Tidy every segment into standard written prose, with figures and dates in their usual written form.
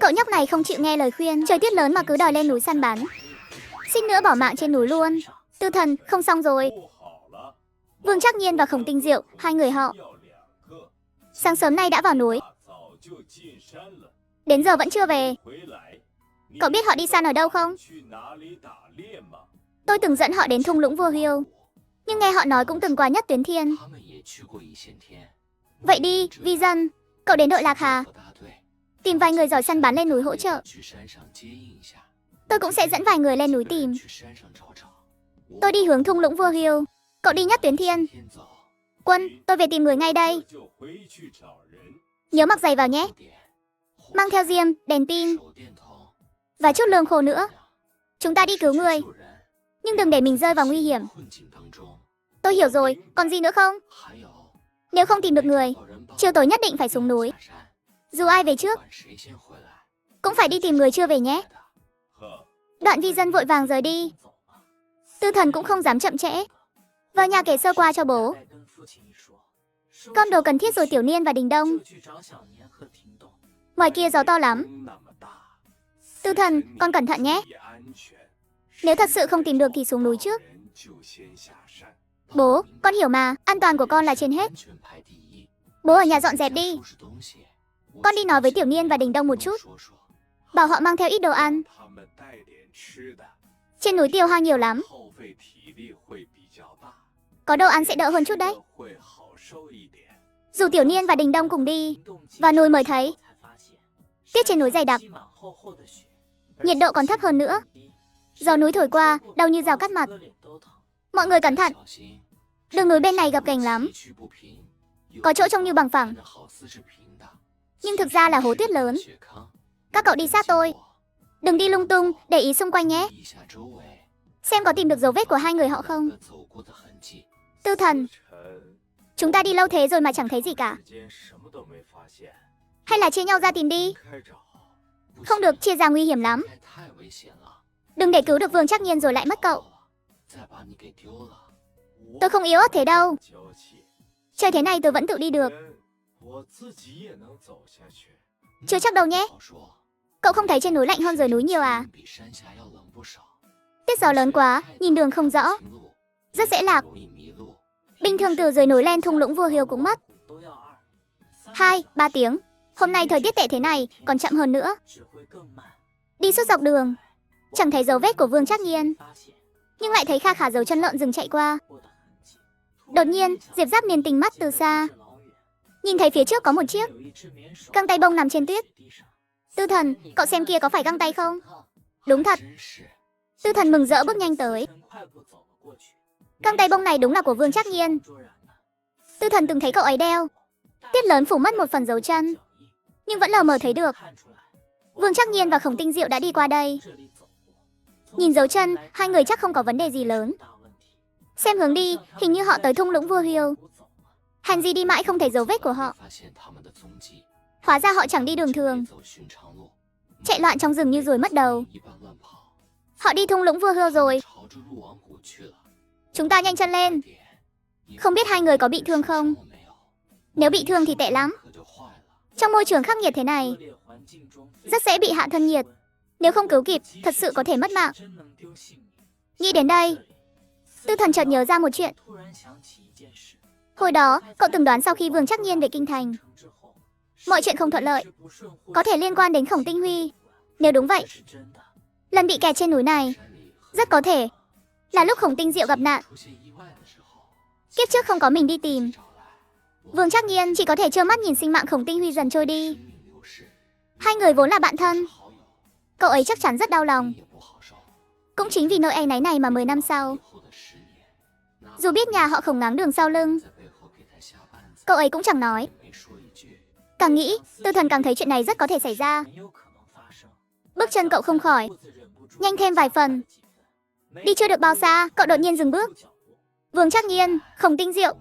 Cậu nhóc này không chịu nghe lời khuyên, trời tuyết lớn mà cứ đòi lên núi săn bắn. Xích nữa bỏ mạng trên núi luôn. Tư Thần, không xong rồi. Vương Trác Nhiên và Khổng Tinh Diệu, hai người họ sáng sớm nay đã vào núi. Đến giờ vẫn chưa về. Cậu biết họ đi săn ở đâu không? Tôi từng dẫn họ đến thung lũng Vua Hiêu, nhưng nghe họ nói cũng từng qua Nhất Tuyến Thiên. Vậy đi, Vi Dân, cậu đến đội Lạc Hà, tìm vài người giỏi săn bắn lên núi hỗ trợ. Tôi cũng sẽ dẫn vài người lên núi tìm. Tôi đi hướng thung lũng Vua Hiêu, cậu đi Nhất Tuyến Thiên. Quân, tôi về tìm người ngay đây. Nhớ mặc giày vào nhé. Mang theo diêm, đèn pin và chút lương khô nữa. Chúng ta đi cứu người, nhưng đừng để mình rơi vào nguy hiểm. Tôi hiểu rồi, còn gì nữa không? Nếu không tìm được người, chiều tối nhất định phải xuống núi. Dù ai về trước, cũng phải đi tìm người chưa về nhé. Đoạn Vi Dân vội vàng rời đi. Tư Thần cũng không dám chậm trễ, vào nhà kể sơ qua cho bố. Con đồ cần thiết rồi Tiểu Niên và Đình Đông. Ngoài kia gió to lắm. Tư Thần, con cẩn thận nhé. Nếu thật sự không tìm được thì xuống núi trước. Bố, con hiểu mà, an toàn của con là trên hết. Bố ở nhà dọn dẹp đi. Con đi nói với Tiểu Niên và Đình Đông một chút, bảo họ mang theo ít đồ ăn. Trên núi tiêu hao nhiều lắm, có đồ ăn sẽ đỡ hơn chút đấy. Dù Tiểu Niên và Đình Đông cùng đi, vào núi mới thấy tuyết trên núi dày đặc, nhiệt độ còn thấp hơn nữa. Gió núi thổi qua, đau như rào cắt mặt. Mọi người cẩn thận, đường núi bên này gập ghềnh lắm, có chỗ trông như bằng phẳng, nhưng thực ra là hố tuyết lớn. Các cậu đi sát tôi, đừng đi lung tung, để ý xung quanh nhé. Xem có tìm được dấu vết của hai người họ không. Tư Thần, chúng ta đi lâu thế rồi mà chẳng thấy gì cả. Hay là chia nhau ra tìm đi. Không được, chia ra nguy hiểm lắm. Đừng để cứu được Vương Trác Nhiên rồi lại mất cậu. Tôi không yếu ớt thế đâu. Chơi thế này tôi vẫn tự đi được. Chưa chắc đâu nhé. Cậu không thấy trên núi lạnh hơn dưới núi nhiều à? Tuyết gió lớn quá, nhìn đường không rõ, rất dễ lạc. Bình thường từ dưới núi lên thung lũng Vua Hiêu cũng mất 2-3 tiếng. Hôm nay thời tiết tệ thế này, còn chậm hơn nữa. Đi suốt dọc đường, chẳng thấy dấu vết của Vương Trác Nhiên, nhưng lại thấy kha khá dấu chân lợn rừng chạy qua. Đột nhiên, Diệp Giáp Miên tinh mắt từ xa, nhìn thấy phía trước có một chiếc găng tay bông nằm trên tuyết. Tư Thần, cậu xem kia có phải găng tay không? Đúng thật. Tư Thần mừng rỡ bước nhanh tới. Găng tay bông này đúng là của Vương Trác Nhiên. Tư Thần từng thấy cậu ấy đeo. Tuyết lớn phủ mất một phần dấu chân, nhưng vẫn lờ mờ thấy được. Vương Trác Nhiên và Khổng Tinh Diệu đã đi qua đây. Nhìn dấu chân, hai người chắc không có vấn đề gì lớn. Xem hướng đi, hình như họ tới thung lũng Vua Hiêu. Hèn gì đi mãi không thấy dấu vết của họ. Hóa ra họ chẳng đi đường thường, chạy loạn trong rừng như ruồi mất đầu. Họ đi thung lũng Vua Hiêu rồi. Chúng ta nhanh chân lên. Không biết hai người có bị thương không? Nếu bị thương thì tệ lắm. Trong môi trường khắc nghiệt thế này, rất dễ bị hạ thân nhiệt. Nếu không cứu kịp, thật sự có thể mất mạng. Nghĩ đến đây, Tư Thần chợt nhớ ra một chuyện. Hồi đó, cậu từng đoán sau khi Vương Trác Nhiên về kinh thành, mọi chuyện không thuận lợi, có thể liên quan đến Khổng Tinh Huy. Nếu đúng vậy, lần bị kẹt trên núi này rất có thể là lúc Khổng Tinh Diệu gặp nạn. Kiếp trước không có mình đi tìm, Vương Trác Nhiên chỉ có thể trơ mắt nhìn sinh mạng Khổng Tinh Huy dần trôi đi. Hai người vốn là bạn thân, cậu ấy chắc chắn rất đau lòng. Cũng chính vì nỗi áy náy này mà 10 năm sau, dù biết nhà họ Khổng ngáng đường sau lưng, cậu ấy cũng chẳng nói. Càng nghĩ, Tư Thần càng thấy chuyện này rất có thể xảy ra. Bước chân cậu không khỏi nhanh thêm vài phần. Đi chưa được bao xa, cậu đột nhiên dừng bước. Vương Trác Nhiên, Khổng Tinh Diệu.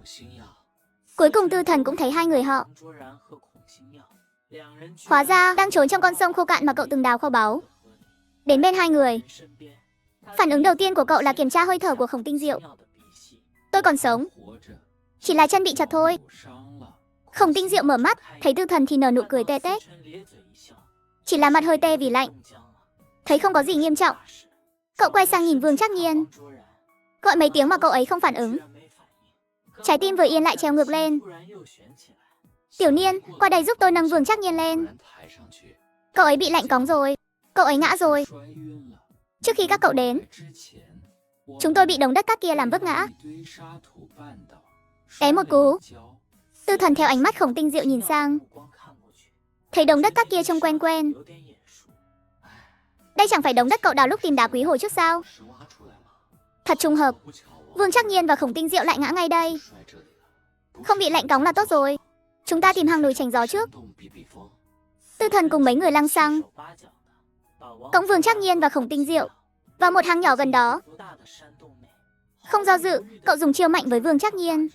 Cuối cùng Tư Thần cũng thấy hai người họ. Hóa ra đang trốn trong con sông khô cạn mà cậu từng đào kho báu. Đến bên hai người, phản ứng đầu tiên của cậu là kiểm tra hơi thở của Khổng Tinh Diệu. Tôi còn sống, chỉ là chân bị chặt thôi. Khổng Tinh Diệu mở mắt, thấy Tư Thần thì nở nụ cười tê tét. chỉ là mặt hơi tê vì lạnh. Thấy không có gì nghiêm trọng, cậu quay sang nhìn Vương Trác Nhiên. Gọi mấy tiếng mà cậu ấy không phản ứng. Trái tim vừa yên lại treo ngược lên. Tiểu Niên, qua đây giúp tôi nâng Vương Trác Nhiên lên. Cậu ấy bị lạnh cóng rồi. Cậu ấy ngã rồi. Trước khi các cậu đến, chúng tôi bị đống đất cát kia làm vấp ngã. Té một cú. Tư Thần theo ánh mắt Khổng Tinh Diệu nhìn sang. Thấy đống đất cát kia trông quen quen. Đây chẳng phải đống đất cậu đào lúc tìm đá quý hồi trước sao? Thật trùng hợp, Vương Trác Nhiên và Khổng Tinh Diệu lại ngã ngay đây. Không bị lạnh cóng là tốt rồi. Chúng ta tìm hang núi tránh gió trước. Tư Thần cùng mấy người lăng xăng cõng Vương Trác Nhiên và Khổng Tinh Diệu vào một hang nhỏ gần đó. Không do dự, cậu dùng chiêu mạnh với Vương Trác Nhiên.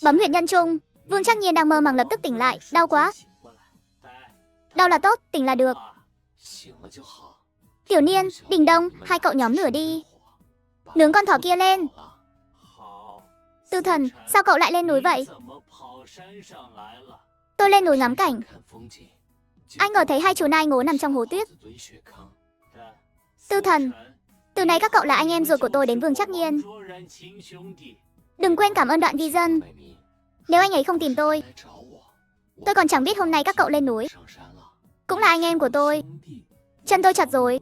Bấm huyệt nhân trung. Vương Trác Nhiên đang mơ màng lập tức tỉnh lại. Đau quá. Đau là tốt, tỉnh là được. Tiểu Niên, Đình Đông, hai cậu nhóm lửa đi. Nướng con thỏ kia lên. Tư Thần, sao cậu lại lên núi vậy? Tôi lên núi ngắm cảnh. Ai ngờ thấy hai chú nai ngố nằm trong hố tuyết. Tư Thần, từ nay các cậu là anh em ruột của tôi đến Vương Trác Nhiên. Đừng quên cảm ơn Đoạn Vi Dân. Nếu anh ấy không tìm tôi còn chẳng biết hôm nay các cậu lên núi. Cũng là anh em của tôi. Chân tôi chặt rồi.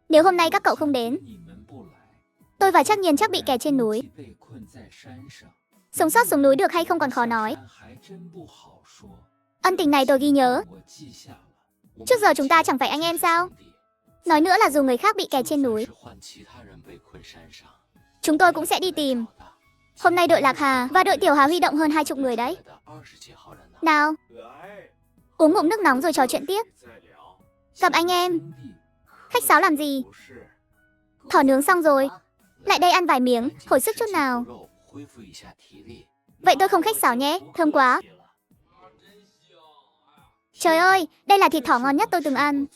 Nếu hôm nay các cậu không đến, tôi và Trác Nhiên chắc bị kẹt trên núi. Sống sót xuống núi được hay không còn khó nói. Ân tình này tôi ghi nhớ. Trước giờ chúng ta chẳng phải anh em sao? Nói nữa là dù người khác bị kẹt trên núi, chúng tôi cũng sẽ đi tìm. Hôm nay đội Lạc Hà và đội Tiểu Hà huy động hơn 20 người đấy. Nào, uống ngụm nước nóng rồi trò chuyện tiếp. Gặp anh em. Khách sáo làm gì? Thỏ nướng xong rồi. Lại đây ăn vài miếng, hồi sức chút nào. Vậy tôi không khách sáo nhé, thơm quá. Trời ơi, đây là thịt thỏ ngon nhất tôi từng ăn.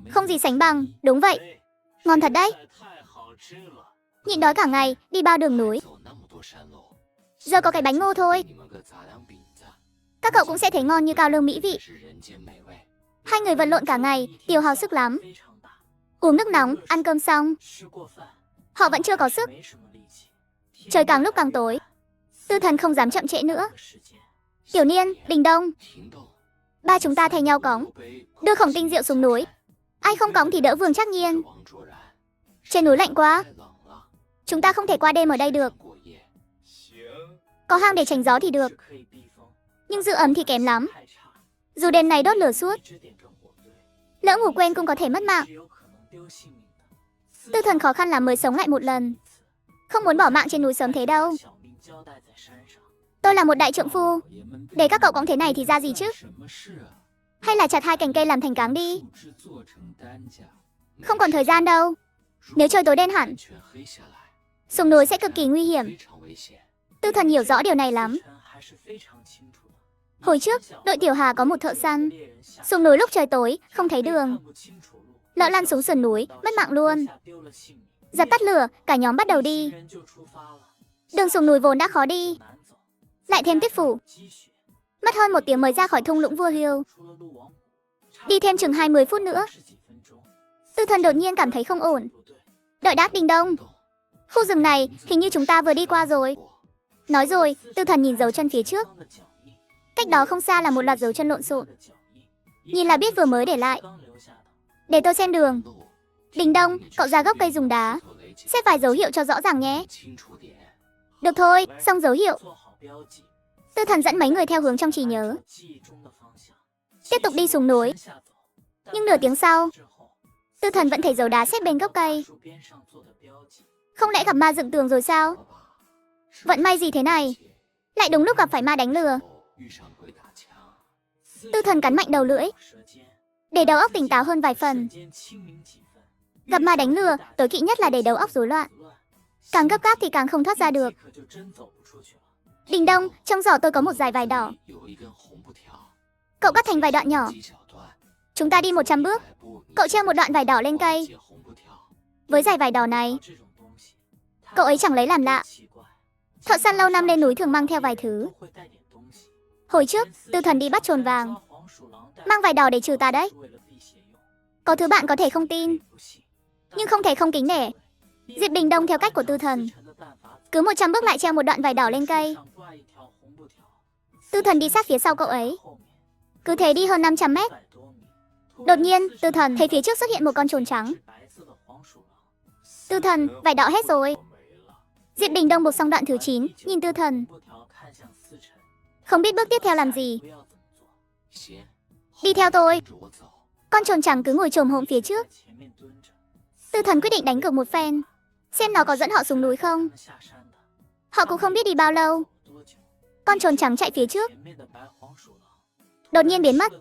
Không gì sánh bằng, đúng vậy. Ngon thật đấy. Nhịn đói cả ngày, đi bao đường núi. Giờ có cái bánh ngô thôi. Các cậu cũng sẽ thấy ngon như cao lương mỹ vị. Hai người vật lộn cả ngày, tiêu hao sức lắm. Uống nước nóng, ăn cơm xong, họ vẫn chưa có sức. Trời càng lúc càng tối. Tư Thần không dám chậm trễ nữa. Tiểu Niên, Đình Đông, ba chúng ta thay nhau cõng, đưa Khổng Tinh Diệu xuống núi. Ai không cõng thì đỡ Vương Trác Nhiên. Trên núi lạnh quá, chúng ta không thể qua đêm ở đây được. Có hang để tránh gió thì được, nhưng giữ ấm thì kém lắm. Dù đêm này đốt lửa suốt, lỡ ngủ quên cũng có thể mất mạng. Tư Thần khó khăn lắm mới sống lại một lần. Không muốn bỏ mạng trên núi sớm thế đâu. Tôi là một đại trượng phu. Để các cậu cõng thế này thì ra gì chứ? Hay là chặt hai cành cây làm thành cáng đi. Không còn thời gian đâu. Nếu trời tối đen hẳn, xuống núi sẽ cực kỳ nguy hiểm. Tư Thần hiểu rõ điều này lắm. Hồi trước, đội Tiểu Hà có một thợ săn. Xuống núi lúc trời tối, không thấy đường. Lỡ lăn xuống sườn núi, mất mạng luôn. Dập tắt lửa, cả nhóm bắt đầu đi. Đường xuống núi vốn đã khó đi, lại thêm tuyết phủ. Mất hơn 1 tiếng mới ra khỏi thung lũng Vua Hiêu. Đi thêm chừng 20 phút nữa, Tư Thần đột nhiên cảm thấy không ổn. Đợi đã, Đình Đông. Khu rừng này, hình như chúng ta vừa đi qua rồi. Nói rồi, Tư Thần nhìn dấu chân phía trước. Cách đó không xa là một loạt dấu chân lộn xộn. Nhìn là biết vừa mới để lại. Để tôi xem đường. Đình Đông, cậu ra gốc cây dùng đá, xếp vài dấu hiệu cho rõ ràng nhé. Được thôi, xong dấu hiệu. Tư Thần dẫn mấy người theo hướng trong trí nhớ. Tiếp tục đi xuống núi. Nhưng nửa tiếng sau, Tư Thần vẫn thấy dấu đá xếp bên gốc cây. Không lẽ gặp ma dựng tường rồi sao? Vận may gì thế này? Lại đúng lúc gặp phải ma đánh lừa. Tư Thần cắn mạnh đầu lưỡi, để đầu óc tỉnh táo hơn vài phần. Gặp ma đánh lừa, tối kỵ nhất là để đầu óc rối loạn. Càng gấp gáp thì càng không thoát ra được. Đình Đông, trong giỏ tôi có một dải vải đỏ. Cậu cắt thành vài đoạn nhỏ. Chúng ta đi 100 bước. Cậu treo một đoạn vải đỏ lên cây. Với dải vải đỏ này, cậu ấy chẳng lấy làm lạ. Thợ săn lâu năm lên núi thường mang theo vài thứ. Hồi trước, Tư Thần đi bắt trồn vàng. Mang vải đỏ để trừ tà đấy. Có thứ bạn có thể không tin, nhưng không thể không kính nể. Diệp Đình Đông theo cách của Tư Thần, cứ 100 bước lại treo một đoạn vải đỏ lên cây. Tư Thần đi sát phía sau cậu ấy, cứ thế đi hơn 500 mét. Đột nhiên, Tư Thần thấy phía trước xuất hiện một con trồn trắng. Tư Thần, vải đỏ hết rồi. Diệp Đình Đông buộc xong đoạn thứ 9, nhìn Tư Thần, không biết bước tiếp theo làm gì. Đi theo tôi. Con trồn trắng cứ ngồi chồm hổm phía trước. Tư Thần quyết định đánh cược một phen, xem nó có dẫn họ xuống núi không. Họ cũng không biết đi bao lâu, con trồn trắng chạy phía trước, đột nhiên biến mất.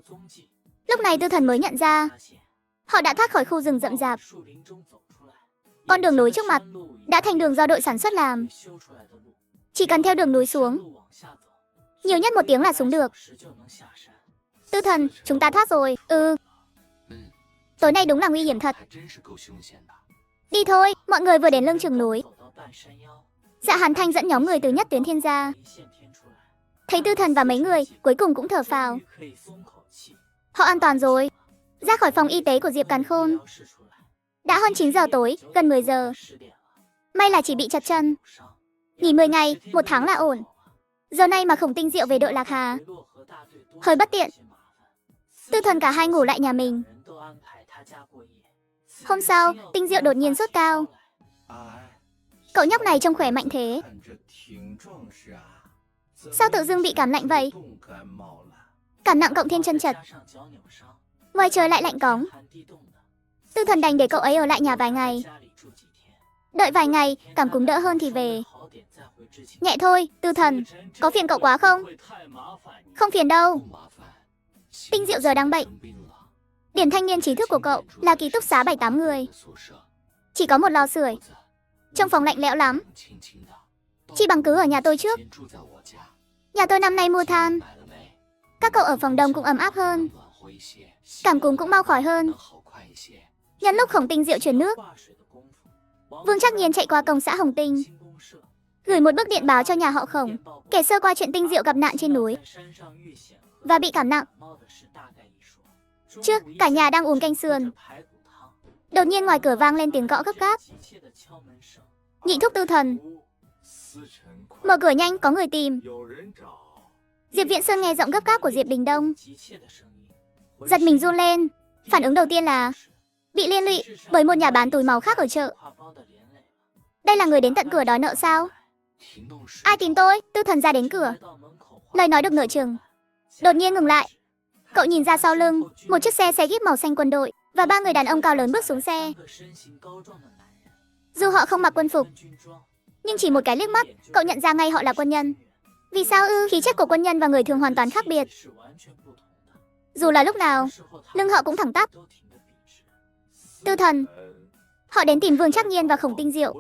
Lúc này Tư Thần mới nhận ra, họ đã thoát khỏi khu rừng rậm rạp. Con đường núi trước mặt đã thành đường do đội sản xuất làm. Chỉ cần theo đường núi xuống, nhiều nhất 1 tiếng là xuống được. Tư Thần, chúng ta thoát rồi. Tối nay đúng là nguy hiểm thật. Đi thôi, mọi người vừa đến lưng chừng núi. Dạ Hàn Thanh dẫn nhóm người từ nhất tuyến thiên ra. Thấy Tư Thần và mấy người, cuối cùng cũng thở phào. Họ an toàn rồi. Ra khỏi phòng y tế của Diệp Càn Khôn. Đã hơn 9 giờ tối, gần 10 giờ. May là chỉ bị chật chân. Nghỉ 10 ngày, 1 tháng là ổn. Giờ này mà Khổng Tinh Diệu về đội Lạc Hà, hơi bất tiện. Tư Thần cả hai ngủ lại nhà mình. Hôm sau, Tinh Diệu đột nhiên sốt cao. Cậu nhóc này trông khỏe mạnh thế, sao tự dưng bị cảm lạnh vậy? Cảm nặng cộng thêm chân chật, ngoài trời lại lạnh cóng. Tư Thần đành để cậu ấy ở lại nhà vài ngày. Đợi vài ngày, cảm cúm đỡ hơn thì về. Nhẹ thôi, Tư Thần, có phiền cậu quá không? Không phiền đâu. Tinh Diệu giờ đang bệnh. Điểm thanh niên trí thức của cậu là ký túc xá 7-8 người, chỉ có 1 lò sưởi. Trong phòng lạnh lẽo lắm. Chi bằng cứ ở nhà tôi trước. Nhà tôi năm nay mua than. Các cậu ở phòng đông cũng ấm áp hơn, cảm cúm cũng mau khỏi hơn. Nhân lúc Khổng Tinh Diệu chuyển nước, Vương Trắc Nhiên chạy qua công xã Hồng Tinh, gửi một bức điện báo cho nhà họ Khổng, kể sơ qua chuyện Tinh Diệu gặp nạn trên núi và bị cảm nặng. Trước, cả nhà đang uống canh sườn. Đột nhiên ngoài cửa vang lên tiếng gõ gấp gáp. Nhị thúc Tư Thần, mở cửa nhanh, có người tìm. Diệp Viễn Sơn nghe giọng gấp gáp của Diệp Đình Đông, giật mình run lên. Phản ứng đầu tiên là bị liên lụy bởi một nhà bán túi máu khác ở chợ. Đây là người đến tận cửa đòi nợ sao? Ai tìm tôi? Tư Thần ra đến cửa, lời nói được nửa chừng, đột nhiên ngừng lại. Cậu nhìn ra sau lưng, một chiếc xe jeep màu xanh quân đội và 3 người đàn ông cao lớn bước xuống xe. Dù họ không mặc quân phục, nhưng chỉ một cái liếc mắt, cậu nhận ra ngay họ là quân nhân. Vì sao ư? Khí chất của quân nhân và người thường hoàn toàn khác biệt. Dù là lúc nào, lưng họ cũng thẳng tắp. Tư Thần, họ đến tìm Vương Trắc Nhiên và Khổng Tinh Diệu.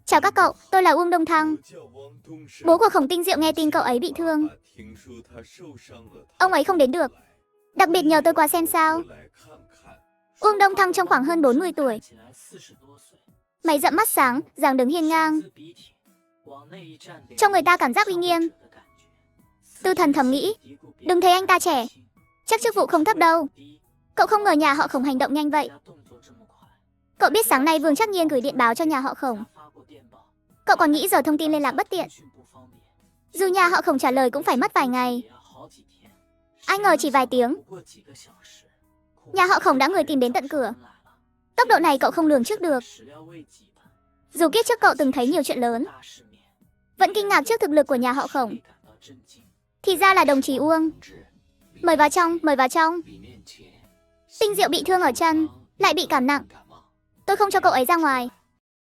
Chào các cậu, tôi là Uông Đông Thăng. Bố của Khổng Tinh Diệu nghe tin cậu ấy bị thương, ông ấy không đến được, đặc biệt nhờ tôi qua xem sao. Uông Đông Thăng trông khoảng hơn 40 tuổi, mày rậm mắt sáng, dáng đứng hiên ngang, cho người ta cảm giác uy nghiêm. Tư Thần thầm nghĩ, đừng thấy anh ta trẻ, chắc chức vụ không thấp đâu. Cậu không ngờ nhà họ Khổng hành động nhanh vậy. Cậu biết sáng nay Vương Trắc Nhiên gửi điện báo cho nhà họ Khổng. Cậu còn nghĩ giờ thông tin liên lạc bất tiện, dù nhà họ Khổng trả lời cũng phải mất vài ngày. Ai ngờ chỉ vài tiếng, nhà họ Khổng đã người tìm đến tận cửa. Tốc độ này cậu không lường trước được. Dù kiếp trước cậu từng thấy nhiều chuyện lớn, vẫn kinh ngạc trước thực lực của nhà họ Khổng. Thì ra là đồng chí Uông. Mời vào trong, mời vào trong. Tinh Diệu bị thương ở chân, lại bị cảm nặng, tôi không cho cậu ấy ra ngoài.